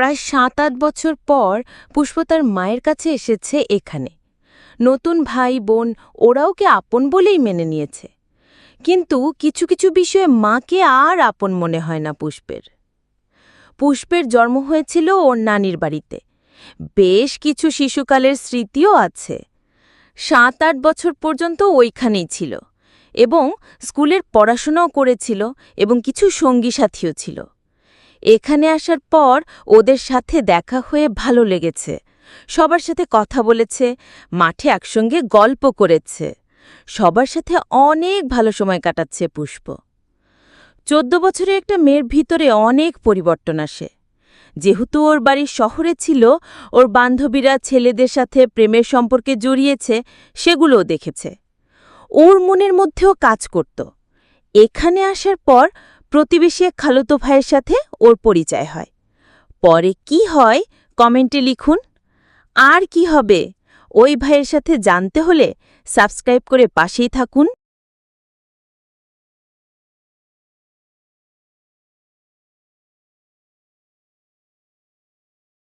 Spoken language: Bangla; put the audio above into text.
প্রায় ৭-৮ বছর পর পুষ্প তার মায়ের কাছে এসেছে এখানে। নতুন ভাই বোন ওরাও ওকে আপন বলেই মেনে নিয়েছে, কিন্তু কিছু কিছু বিষয়ে মাকে আর আপন মনে হয় না পুষ্পের। পুষ্পের জন্ম হয়েছিল ওর নানির বাড়িতে। বেশ কিছু শিশুকালের স্মৃতিও আছে। ৭-৮ বছর পর্যন্ত ওইখানেই ছিল এবং স্কুলের পড়াশোনাও করেছিল এবং কিছু সঙ্গী সাথীও ছিল। এখানে আসার পর ওদের সাথে দেখা হয়ে ভালো লেগেছে। সবার সাথে কথা বলেছে, মাঠে একসঙ্গে গল্প করেছে। সবার সাথে অনেক ভালো সময় কাটাচ্ছে পুষ্প। ১৪ বছরের একটা মেয়ের ভিতরে অনেক পরিবর্তন আসে। যেহেতু ওর বাড়ি শহরে ছিল, ওর বান্ধবীরা ছেলেদের সাথে প্রেমের সম্পর্কে জড়িয়েছে, সেগুলোও দেখেছে। ওর মনের মধ্যেও কাজ করত। এখানে আসার পর প্রতিবেশী এক খালাতো ভাইয়ের সাথে ওর পরিচয় হয়। পরে কি হয় কমেন্টে লিখুন। আর কি হবে ওই ভাইয়ের সাথে জানতে হলে সাবস্ক্রাইব করে পাশেই থাকুন।